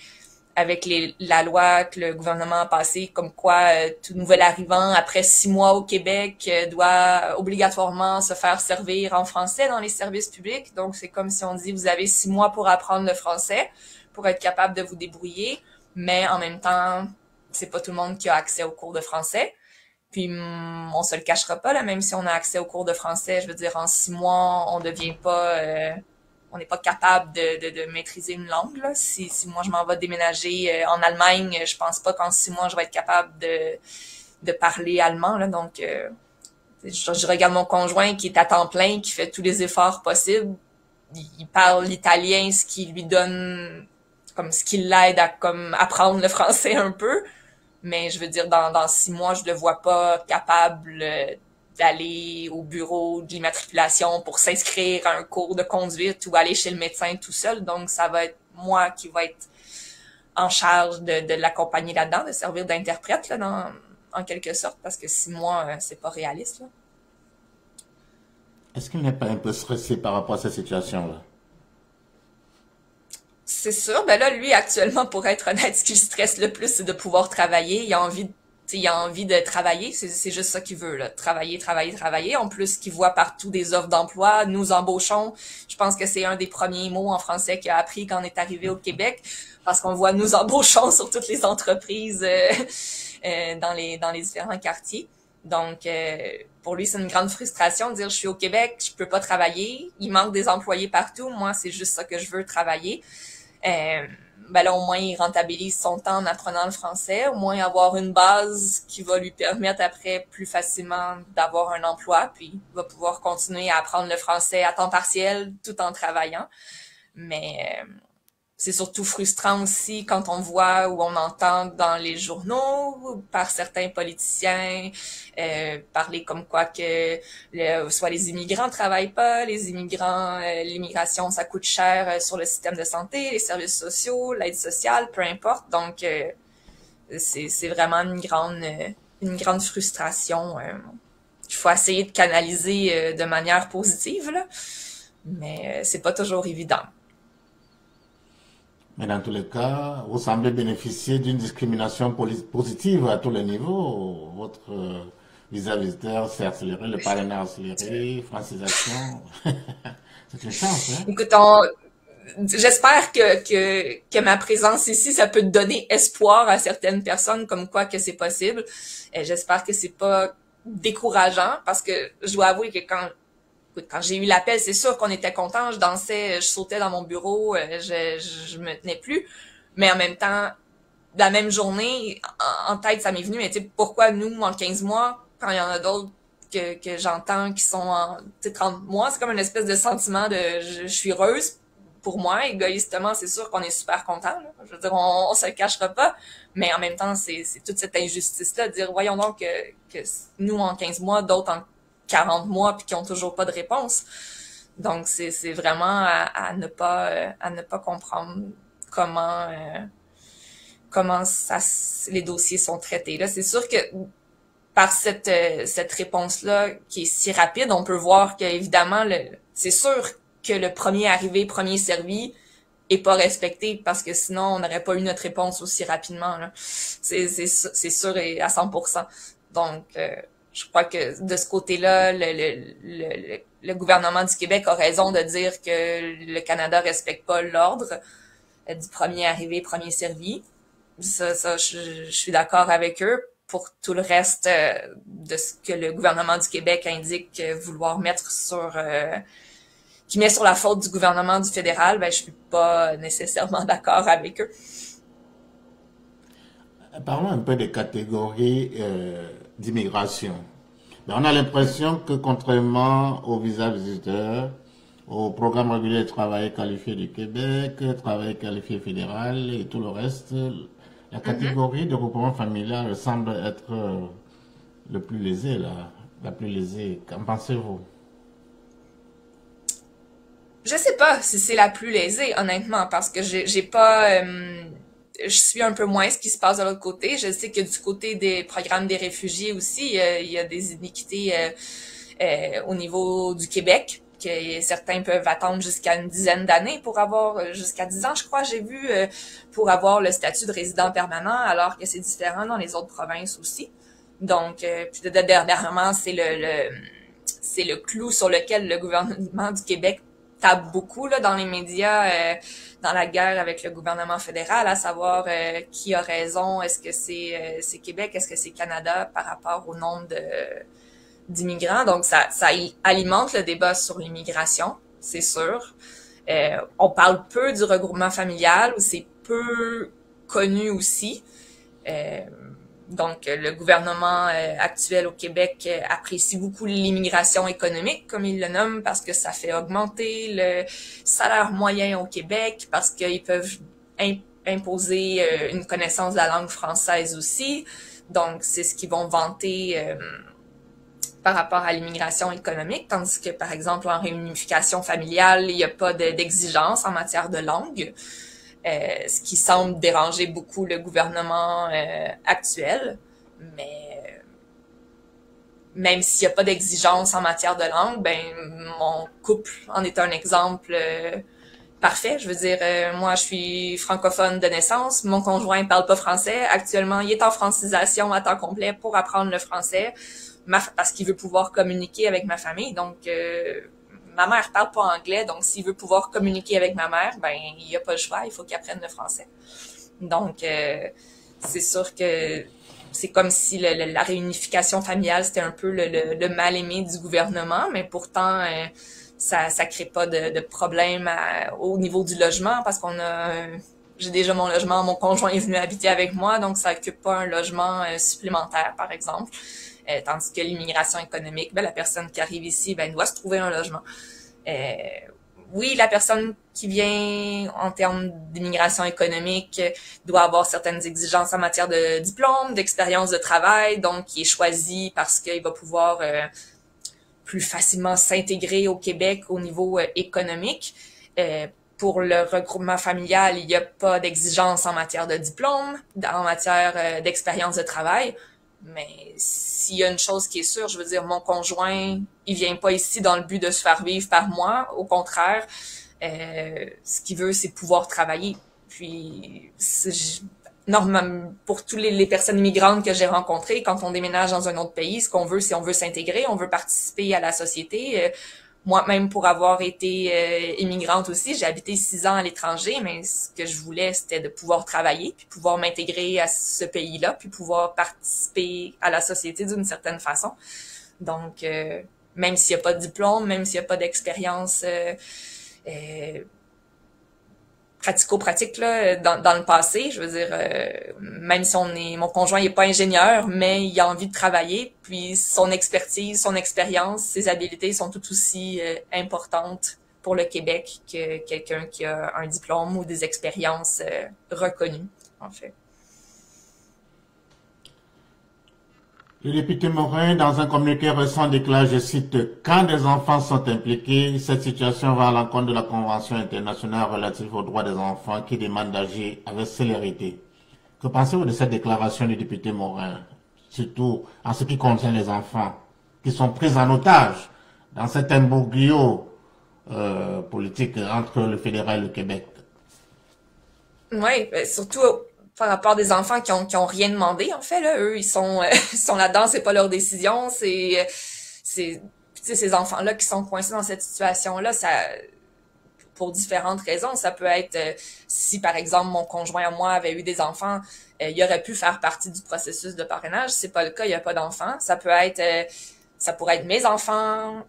avec la loi que le gouvernement a passée, comme quoi tout nouvel arrivant, après 6 mois au Québec, doit obligatoirement se faire servir en français dans les services publics. Donc, c'est comme si on dit, vous avez 6 mois pour apprendre le français, pour être capable de vous débrouiller, mais en même temps, c'est pas tout le monde qui a accès aux cours de français. Puis, on se le cachera pas, là, même si on a accès aux cours de français, je veux dire, en 6 mois, on devient pas... on n'est pas capable de maîtriser une langue, là. Si moi je m'en vais déménager en Allemagne, je pense pas qu'en 6 mois je vais être capable de parler allemand, là. Donc je regarde mon conjoint qui est à temps plein, qui fait tous les efforts possibles. Il parle l'italien, ce qui lui donne comme ce qui l'aide à comme apprendre le français un peu. Mais je veux dire, dans 6 mois, je le vois pas capable d'aller au bureau de l'immatriculation pour s'inscrire à un cours de conduite ou aller chez le médecin tout seul. Donc, ça va être moi qui va être en charge de l'accompagner là-dedans, de servir d'interprète, là, en quelque sorte, parce que 6 mois, c'est pas réaliste, là.
Est-ce qu'il n'est pas un peu stressé par rapport à cette situation-là?
C'est sûr. Ben là, lui, actuellement, pour être honnête, ce qui le stresse le plus, c'est de pouvoir travailler. Il a envie de travailler. C'est juste ça qu'il veut, là. Travailler, travailler, travailler. En plus, qu'il voit partout des offres d'emploi. Nous embauchons. Je pense que c'est un des premiers mots en français qu'il a appris quand on est arrivé au Québec. Parce qu'on voit nous embauchons sur toutes les entreprises, dans les différents quartiers. Donc, pour lui, c'est une grande frustration de dire, je suis au Québec, je peux pas travailler. Il manque des employés partout. Moi, c'est juste ça que je veux, travailler. Ben là, au moins, il rentabilise son temps en apprenant le français, au moins avoir une base qui va lui permettre après plus facilement d'avoir un emploi, puis il va pouvoir continuer à apprendre le français à temps partiel tout en travaillant. Mais c'est surtout frustrant aussi quand on voit ou on entend dans les journaux par certains politiciens parler comme quoi que soit les immigrants travaillent pas, les immigrants, l'immigration ça coûte cher sur le système de santé, les services sociaux, l'aide sociale, peu importe. Donc c'est vraiment une grande frustration. Il faut essayer de canaliser de manière positive, là, mais c'est pas toujours évident.
Mais dans tous les cas, vous semblez bénéficier d'une discrimination positive à tous les niveaux. Votre visa visiteur s'est accéléré, le parrainage accéléré, francisation. C'est une chance, hein?
Écoute, j'espère que ma présence ici, ça peut donner espoir à certaines personnes comme quoi que c'est possible. Et j'espère que c'est pas décourageant parce que je dois avouer que quand j'ai eu l'appel, c'est sûr qu'on était contents, je dansais, je sautais dans mon bureau, je me tenais plus. Mais en même temps, la même journée, en tête, ça m'est venu, mais tu sais, pourquoi nous, en 15 mois, quand il y en a d'autres que j'entends qui sont en 30 mois, c'est comme une espèce de sentiment de je suis heureuse pour moi, égoïstement, c'est sûr qu'on est super content. Je veux dire, on se le cachera pas, mais en même temps, c'est toute cette injustice-là, de dire, voyons donc que nous, en 15 mois, d'autres en 40 mois puis qui ont toujours pas de réponse. Donc c'est vraiment à ne pas comprendre comment les dossiers sont traités. Là, c'est sûr que par cette réponse-là qui est si rapide, on peut voir que évidemment c'est sûr que le premier arrivé, premier servi est pas respecté parce que sinon on n'aurait pas eu notre réponse aussi rapidement, là. C'est sûr et à 100%. Donc je crois que de ce côté-là, le gouvernement du Québec a raison de dire que le Canada respecte pas l'ordre du premier arrivé, premier servi. Ça, je suis d'accord avec eux. Pour tout le reste de ce que le gouvernement du Québec indique vouloir mettre qui met sur la faute du gouvernement du fédéral, ben je suis pas nécessairement d'accord avec eux.
Parlons un peu des catégories d'immigration. On a l'impression que contrairement aux visas visiteurs, au programme régulier de travail qualifié du Québec, travail qualifié fédéral et tout le reste, la catégorie de regroupement familial semble être le plus lésé, la plus lésée. Qu'en pensez-vous?
Je sais pas si c'est la plus lésée, honnêtement, parce que j'ai pas, je suis un peu moins ce qui se passe de l'autre côté. Je sais que du côté des programmes des réfugiés aussi, il y a des iniquités au niveau du Québec, que certains peuvent attendre jusqu'à une dizaine d'années pour avoir, jusqu'à 10 ans, je crois, j'ai vu, pour avoir le statut de résident permanent, alors que c'est différent dans les autres provinces aussi. Donc, puis dernièrement, c'est le clou sur lequel le gouvernement du Québec tape beaucoup là dans les médias, dans la guerre avec le gouvernement fédéral, à savoir qui a raison, est-ce que c'est Québec, est-ce que c'est Canada par rapport au nombre d'immigrants. Donc ça alimente le débat sur l'immigration, c'est sûr. On parle peu du regroupement familial, ou c'est peu connu aussi. Donc, le gouvernement actuel au Québec apprécie beaucoup l'immigration économique, comme il le nomme, parce que ça fait augmenter le salaire moyen au Québec, parce qu'ils peuvent imposer une connaissance de la langue française aussi. Donc, c'est ce qu'ils vont vanter par rapport à l'immigration économique, tandis que, par exemple, en réunification familiale, il n'y a pas d'exigence en matière de langue. Ce qui semble déranger beaucoup le gouvernement actuel. Mais même s'il n'y a pas d'exigence en matière de langue, ben mon couple en est un exemple parfait. Je veux dire, moi, je suis francophone de naissance. Mon conjoint parle pas français. Actuellement, il est en francisation à temps complet pour apprendre le français, parce qu'il veut pouvoir communiquer avec ma famille. Donc, ma mère parle pas anglais, donc s'il veut pouvoir communiquer avec ma mère, ben il y a pas le choix, il faut qu'il apprenne le français. Donc, c'est sûr que c'est comme si la réunification familiale, c'était un peu le mal-aimé du gouvernement, mais pourtant, ça crée pas de problème au niveau du logement, parce j'ai déjà mon logement, mon conjoint est venu habiter avec moi, donc ça occupe pas un logement supplémentaire, par exemple. Tandis que l'immigration économique, ben, la personne qui arrive ici, ben, doit se trouver un logement. Oui, la personne qui vient en termes d'immigration économique doit avoir certaines exigences en matière de diplôme, d'expérience de travail, donc qui est choisi parce qu'il va pouvoir plus facilement s'intégrer au Québec au niveau économique. Pour le regroupement familial, il n'y a pas d'exigence en matière de diplôme, en matière d'expérience de travail. Mais s'il y a une chose qui est sûre, je veux dire, mon conjoint, il vient pas ici dans le but de se faire vivre par moi. Au contraire, ce qu'il veut, c'est pouvoir travailler. Puis, normalement, pour toutes les personnes immigrantes que j'ai rencontrées, quand on déménage dans un autre pays, ce qu'on veut, c'est on veut s'intégrer, on veut participer à la société. Moi-même, pour avoir été immigrante aussi, j'ai habité 6 ans à l'étranger, mais ce que je voulais, c'était de pouvoir travailler, puis pouvoir m'intégrer à ce pays-là, puis pouvoir participer à la société d'une certaine façon. Donc, même s'il n'y a pas de diplôme, même s'il n'y a pas d'expérience pratico-pratique là dans le passé, je veux dire, même si mon conjoint n'est pas ingénieur, mais il a envie de travailler, puis son expertise, son expérience, ses habiletés sont tout aussi importantes pour le Québec que quelqu'un qui a un diplôme ou des expériences reconnues, en fait.
Le député Morin, dans un communiqué récent, déclare, je cite, « Quand des enfants sont impliqués, cette situation va à l'encontre de la Convention internationale relative aux droits des enfants qui demande d'agir avec célérité. » Que pensez-vous de cette déclaration du député Morin, surtout en ce qui concerne les enfants qui sont pris en otage dans cet imbroglio politique entre le fédéral et le Québec?
Oui, surtout par rapport à des enfants qui ont rien demandé, en fait, là. Eux, ils sont là-dedans, c'est pas leur décision, tu sais, ces enfants-là qui sont coincés dans cette situation-là, ça, pour différentes raisons, ça peut être, si par exemple mon conjoint à moi avait eu des enfants, il aurait pu faire partie du processus de parrainage. C'est pas le cas, il y a pas d'enfants. Ça pourrait être mes enfants,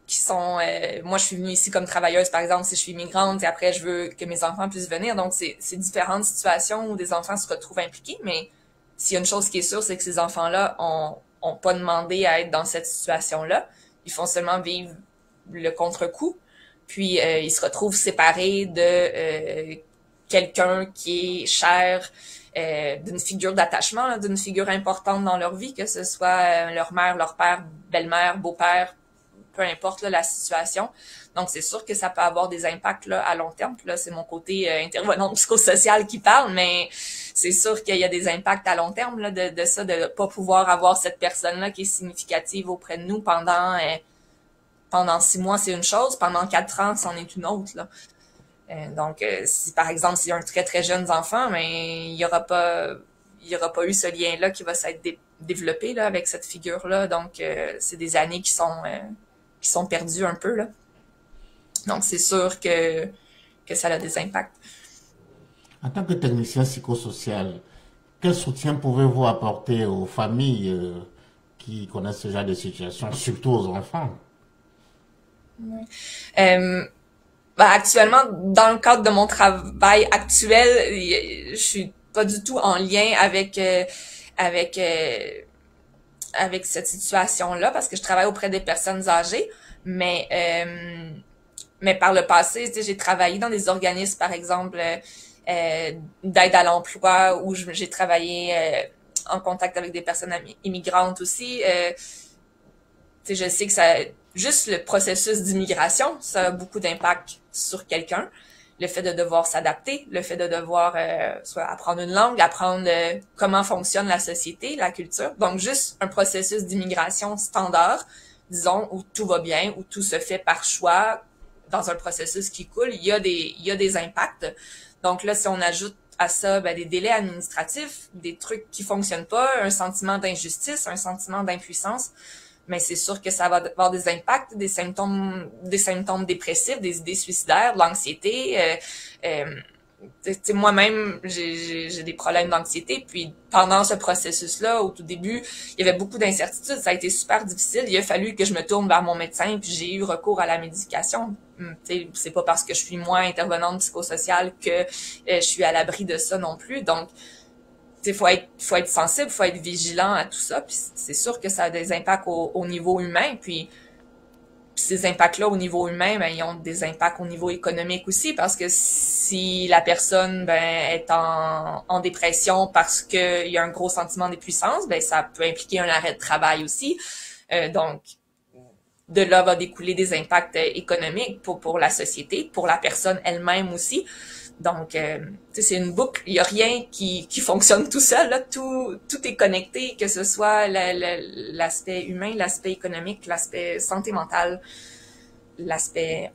qui sont, moi je suis venue ici comme travailleuse par exemple si je suis migrante et après je veux que mes enfants puissent venir, donc c'est différentes situations où des enfants se retrouvent impliqués, mais s'il y a une chose qui est sûre, c'est que ces enfants-là ont pas demandé à être dans cette situation-là, ils font seulement vivre le contre-coup. Puis ils se retrouvent séparés de quelqu'un qui est cher, d'une figure d'attachement, d'une figure importante dans leur vie, que ce soit leur mère, leur père, belle-mère, beau-père, peu importe là, la situation. Donc, c'est sûr que ça peut avoir des impacts là, à long terme. Puis là, c'est mon côté intervenant psychosocial qui parle, mais c'est sûr qu'il y a des impacts à long terme là, de ça, de pas pouvoir avoir cette personne-là qui est significative auprès de nous pendant 6 mois, c'est une chose. Pendant 4 ans, c'en est une autre. Là. Donc, si par exemple, s'il y a un très très jeune enfant, mais il y aura pas eu ce lien-là qui va s'être développé là avec cette figure-là. Donc, c'est des années qui sont perdues un peu là. Donc, c'est sûr que ça a des impacts.
En tant que technicien psychosocial, quel soutien pouvez-vous apporter aux familles qui connaissent ce genre de situation, surtout aux enfants?
Actuellement, dans le cadre de mon travail actuel, je suis pas du tout en lien avec cette situation-là parce que je travaille auprès des personnes âgées, mais par le passé, j'ai travaillé dans des organismes, par exemple, d'aide à l'emploi, où j'ai travaillé en contact avec des personnes immigrantes aussi. Je sais que juste le processus d'immigration, ça a beaucoup d'impact sur quelqu'un. Le fait de devoir s'adapter, le fait de devoir soit apprendre une langue, apprendre comment fonctionne la société, la culture. Donc, juste un processus d'immigration standard, disons, où tout va bien, où tout se fait par choix, dans un processus qui coule, il y a des impacts. Donc là, si on ajoute à ça des délais administratifs, des trucs qui fonctionnent pas, un sentiment d'injustice, un sentiment d'impuissance, mais c'est sûr que ça va avoir des impacts, des symptômes dépressifs, des idées suicidaires, de l'anxiété. Moi-même, j'ai des problèmes d'anxiété, puis pendant ce processus-là, au tout début, il y avait beaucoup d'incertitudes, ça a été super difficile, il a fallu que je me tourne vers mon médecin, puis j'ai eu recours à la médication. C'est pas parce que je suis moi intervenante psychosociale que je suis à l'abri de ça non plus, donc faut être sensible, faut être vigilant à tout ça, puis c'est sûr que ça a des impacts au niveau humain, puis ces impacts-là au niveau humain, ils ont des impacts au niveau économique aussi, parce que si la personne est en dépression parce qu'il y a un gros sentiment d'impuissance, ça peut impliquer un arrêt de travail aussi. Donc, de là va découler des impacts économiques pour la société, pour la personne elle-même aussi. Donc, c'est une boucle. Il y a rien qui fonctionne tout seul. Là. Tout est connecté, que ce soit l'aspect humain, l'aspect économique, l'aspect santé mentale, l'aspect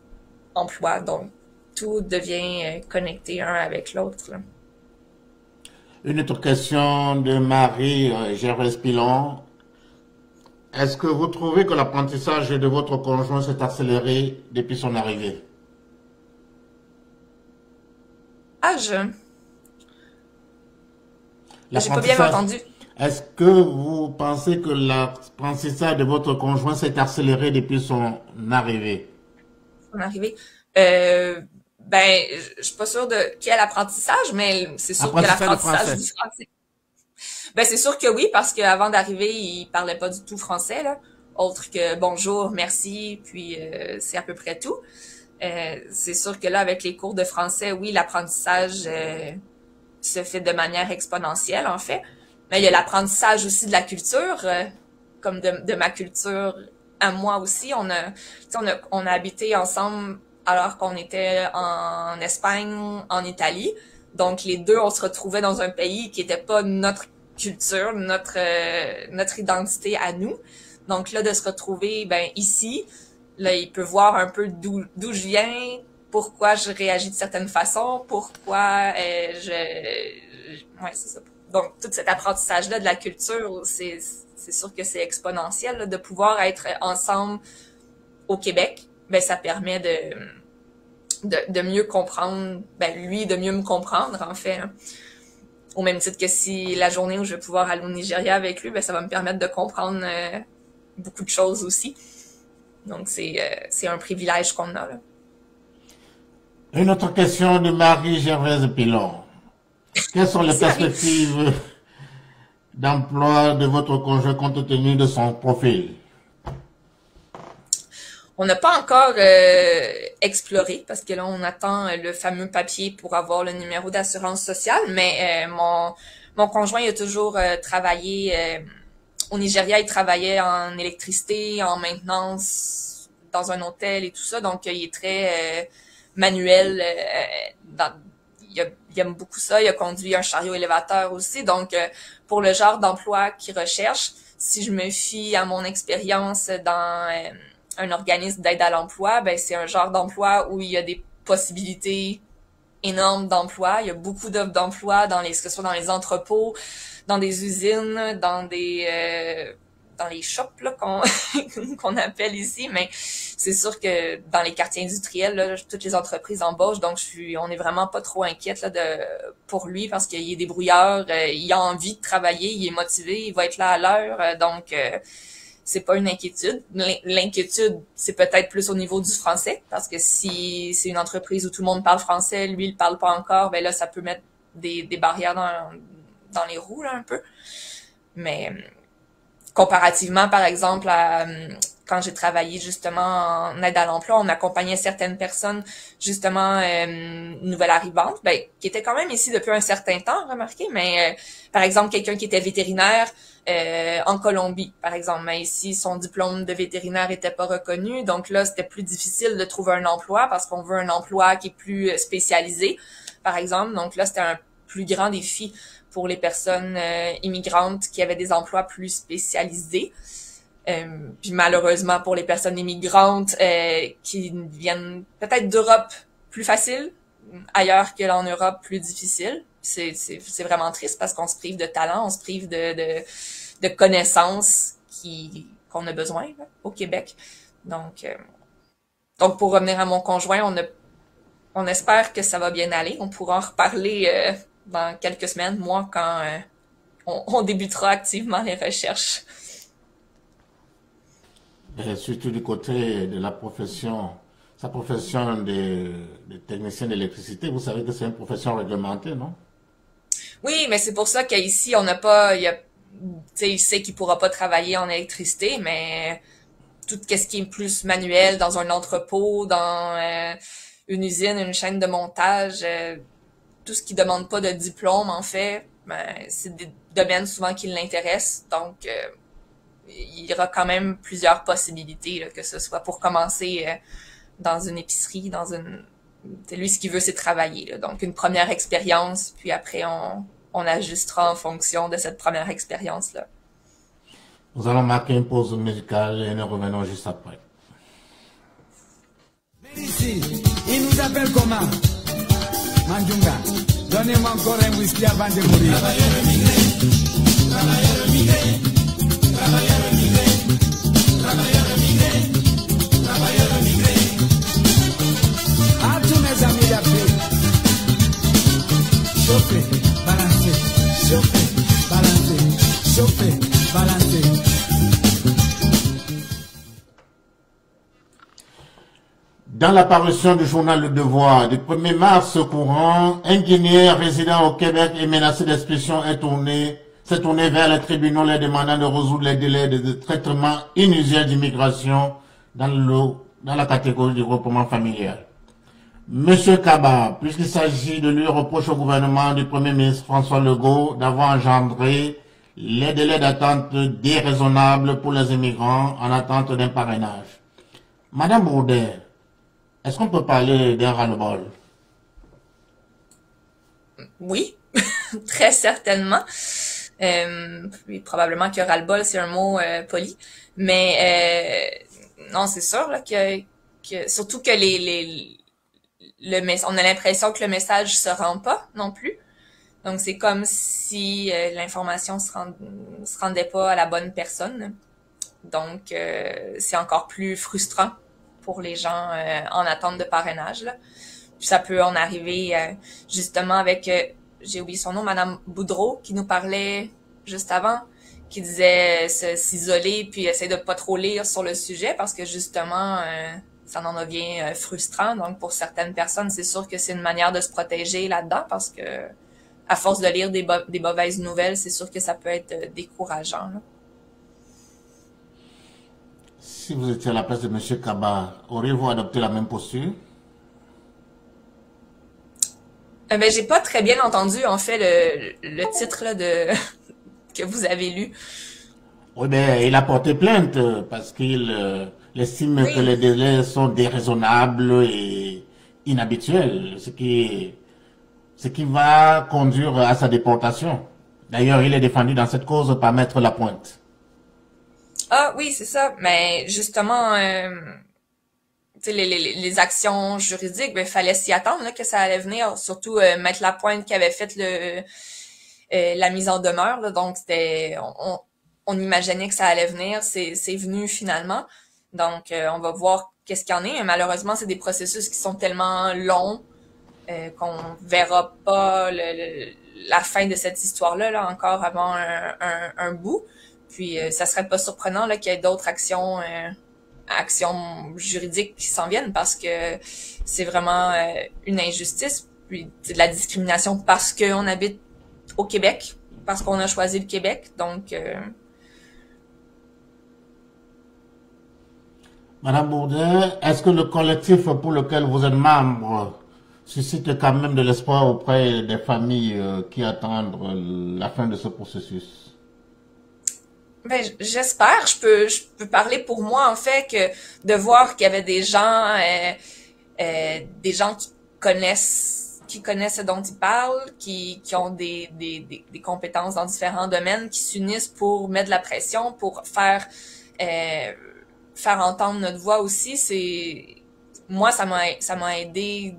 emploi. Donc, tout devient connecté un avec l'autre.
Une autre question de Marie Gervais Pilon. Est-ce que vous trouvez que l'apprentissage de votre conjoint s'est accéléré depuis son arrivée?
J'ai pas bien entendu.
Est-ce que vous pensez que l'apprentissage de votre conjoint s'est accéléré depuis son arrivée?
Son arrivée? Je suis pas sûre de quel apprentissage, mais c'est sûr que l'apprentissage du français. C'est sûr que oui, parce qu'avant d'arriver, il parlait pas du tout français, là. Autre que bonjour, merci, puis c'est à peu près tout. C'est sûr que là, avec les cours de français, oui, l'apprentissage se fait de manière exponentielle, en fait. Mais il y a l'apprentissage aussi de la culture, comme de ma culture à moi aussi. On a habité ensemble alors qu'on était en Espagne, en Italie. Donc, les deux, on se retrouvait dans un pays qui était pas notre culture, notre identité à nous. Donc là, de se retrouver ici, là, il peut voir un peu d'où je viens, pourquoi je réagis de certaines façons, pourquoi ouais, c'est ça. Donc, tout cet apprentissage-là de la culture, c'est sûr que c'est exponentiel, là, de pouvoir être ensemble au Québec. Ça permet de mieux comprendre, lui, de mieux me comprendre, en fait. Hein. Au même titre que si la journée où je vais pouvoir aller au Nigeria avec lui, ça va me permettre de comprendre beaucoup de choses aussi. Donc, c'est un privilège qu'on a, là.
Une autre question de Marie Gervais Pilon. Quelles sont les perspectives d'emploi de votre conjoint compte tenu de son profil?
On n'a pas encore exploré parce que là, on attend le fameux papier pour avoir le numéro d'assurance sociale, mais mon conjoint il a toujours travaillé au Nigeria, il travaillait en électricité, en maintenance, dans un hôtel et tout ça, donc il est très manuel. Il aime beaucoup ça. Il a conduit un chariot élévateur aussi, donc pour le genre d'emploi qu'il recherche, si je me fie à mon expérience dans un organisme d'aide à l'emploi, ben c'est un genre d'emploi où il y a des possibilités énormes d'emploi. Il y a beaucoup d'offres d'emploi que ce soit dans les entrepôts, dans des usines, dans les shops là, qu'on appelle ici, mais c'est sûr que dans les quartiers industriels, là, toutes les entreprises embauchent, donc on est vraiment pas trop inquiète là, pour lui parce qu'il est débrouillard, il a envie de travailler, il est motivé, il va être là à l'heure, donc c'est pas une inquiétude. L'inquiétude, c'est peut-être plus au niveau du français, parce que si c'est une entreprise où tout le monde parle français, lui, il parle pas encore, ben là, ça peut mettre des barrières dans les roues, là, un peu. Mais comparativement, par exemple, à quand j'ai travaillé justement en aide à l'emploi, on accompagnait certaines personnes, justement, nouvelles arrivantes, ben, qui étaient quand même ici depuis un certain temps, remarquez, mais par exemple, quelqu'un qui était vétérinaire en Colombie, par exemple, mais ici, son diplôme de vétérinaire était pas reconnu, donc là, c'était plus difficile de trouver un emploi parce qu'on veut un emploi qui est plus spécialisé, par exemple, donc là, c'était un plus grand défi pour les personnes immigrantes qui avaient des emplois plus spécialisés. Puis malheureusement pour les personnes immigrantes qui viennent peut-être d'Europe plus facile, ailleurs que en Europe plus difficile. C'est vraiment triste parce qu'on se prive de talent, on se prive de connaissances qu'on a besoin là, au Québec. Donc pour revenir à mon conjoint, on espère que ça va bien aller. On pourra en reparler dans quelques semaines, moi, quand on débutera activement les recherches.
Et surtout du côté de sa profession de technicien d'électricité, vous savez que c'est une profession réglementée, non?
Oui, mais c'est pour ça qu'ici, on n'a pas, il sait qu'il pourra pas travailler en électricité, mais tout ce qui est plus manuel dans un entrepôt, dans une usine, une chaîne de montage, tout ce qui demande pas de diplôme, en fait, ben, c'est des domaines souvent qui l'intéressent. Donc, il y aura quand même plusieurs possibilités, là, que ce soit pour commencer dans une épicerie, lui, ce qu'il veut, c'est travailler, là. Donc, une première expérience, puis après, on ajustera en fonction de cette première expérience-là.
Nous allons marquer une pause musicale et nous revenons juste après.
Ici, il nous appelle comment? Mandjunga, donnez-moi encore un whisky avant de mourir. Travailleur immigré, travailleur immigré, travailleur immigré, travailleur immigré, travailleur immigré. À tous mes amis d'Afrique, chauffez, balancez, chauffez, balancez, chauffez, balancez.
Dans la parution du journal Le Devoir du 1er mars courant, un Guinéen résidant au Québec et menacé d'expulsion s'est tourné vers les tribunaux les demandant de résoudre les délais de traitement inusuel d'immigration dans la catégorie du regroupement familial. Monsieur Kaba, puisqu'il s'agit de lui reproche au gouvernement du Premier ministre François Legault d'avoir engendré les délais d'attente déraisonnables pour les immigrants en attente d'un parrainage. Madame Broudet, est-ce qu'on peut parler d'un ras-le-bol?
Oui, très certainement. Oui, probablement que ras-le-bol, c'est un mot poli. Mais non, c'est sûr là, que surtout que on a l'impression que le message se rend pas non plus. Donc c'est comme si l'information se rendait pas à la bonne personne. Donc c'est encore plus frustrant pour les gens en attente de parrainage, là. Puis ça peut en arriver justement avec, j'ai oublié son nom, Madame Boudreau, qui nous parlait juste avant, qui disait s'isoler puis essayer de pas trop lire sur le sujet parce que justement, ça en devient frustrant. Donc pour certaines personnes, c'est sûr que c'est une manière de se protéger là-dedans parce que à force de lire des mauvaises nouvelles, c'est sûr que ça peut être décourageant, là.
Si vous étiez à la place de M. Kaba, auriez-vous adopté la même posture?
Ben, j'ai pas très bien entendu, en fait, le titre là, que vous avez lu.
Oui, ben, il a porté plainte parce qu'il estime que les délais sont déraisonnables et inhabituels, ce qui va conduire à sa déportation. D'ailleurs, il est défendu dans cette cause par Maître Lapointe.
Ah oui, c'est ça. Mais justement, les actions juridiques, ben fallait s'y attendre là, que ça allait venir. Surtout Maître Lapointe qui avait fait la mise en demeure. Là, donc c'était, on imaginait que ça allait venir. C'est venu finalement. Donc on va voir qu'est-ce qu'il y en est. Malheureusement, c'est des processus qui sont tellement longs qu'on verra pas la fin de cette histoire-là là, encore avant un bout. Puis ça serait pas surprenant là, qu'il y ait d'autres actions juridiques qui s'en viennent parce que c'est vraiment une injustice, puis c'est de la discrimination parce qu'on habite au Québec, parce qu'on a choisi le Québec. Donc
Madame Bourdin, est-ce que le collectif pour lequel vous êtes membre suscite quand même de l'espoir auprès des familles qui attendent la fin de ce processus?
Ben, j'espère. Je peux parler pour moi, en fait, que de voir qu'il y avait des gens qui connaissent ce dont ils parlent, qui ont des compétences dans différents domaines, qui s'unissent pour mettre de la pression, pour faire entendre notre voix aussi. Moi, ça m'a aidé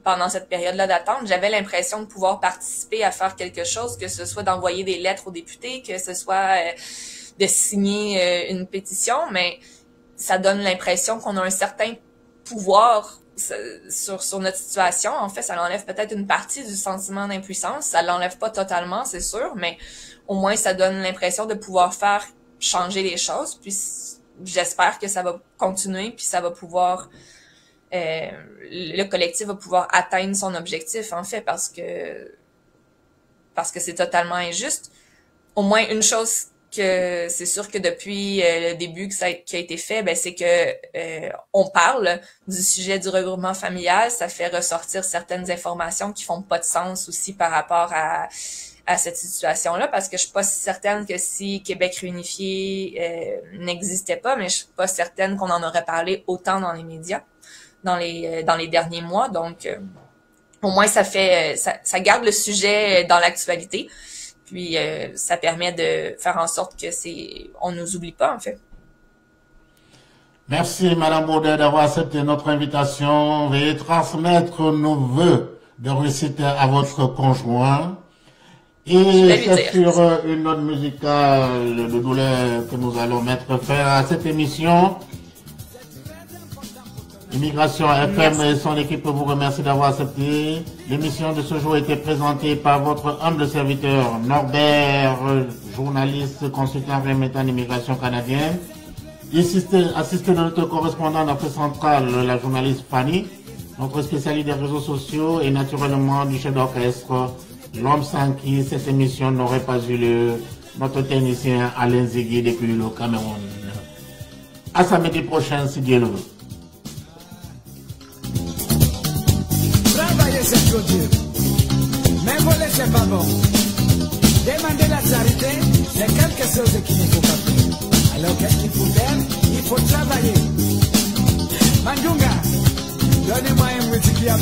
pendant cette période-là d'attente. J'avais l'impression de pouvoir participer à faire quelque chose, que ce soit d'envoyer des lettres aux députés, que ce soit de signer une pétition, mais ça donne l'impression qu'on a un certain pouvoir sur notre situation. En fait, ça l'enlève peut-être une partie du sentiment d'impuissance. Ça l'enlève pas totalement, c'est sûr, mais au moins ça donne l'impression de pouvoir faire changer les choses. Puis j'espère que ça va continuer, puis ça va pouvoir... le collectif va pouvoir atteindre son objectif, en fait, parce que c'est totalement injuste. Au moins, une chose que c'est sûr que depuis le début qui a été fait, ben c'est que on parle du sujet du regroupement familial. Ça fait ressortir certaines informations qui font pas de sens aussi par rapport à cette situation-là, parce que je suis pas certaine que si Québec réunifié n'existait pas, mais je suis pas certaine qu'on en aurait parlé autant dans les médias dans les derniers mois. Donc au moins ça garde le sujet dans l'actualité, puis ça permet de faire en sorte que on nous oublie pas, en fait.
Merci Madame Bourdin d'avoir accepté notre invitation. Veuillez transmettre nos vœux de réussite à votre conjoint. Et c'est sur une note musicale de douleur que nous allons mettre fin à cette émission. Immigration FM et son équipe vous remercie d'avoir accepté. L'émission de ce jour a été présentée par votre humble serviteur Norbert, journaliste, consultant remettant l'immigration canadienne. Assisté de notre correspondant d'Afrique centrale, la journaliste Fanny, notre spécialiste des réseaux sociaux et naturellement du chef d'orchestre, l'homme sans qui cette émission n'aurait pas eu lieu, notre technicien Alain Zigui depuis le Cameroun. À samedi prochain, si Dieu le veut.
Travailler, c'est trop dur. Mais voler, c'est pas bon. Demander la charité, c'est quelque chose qu'il ne faut pas faire. Alors, qu'est-ce qu'il faut faire? Il faut travailler. Mandunga, donnez-moi un whisky à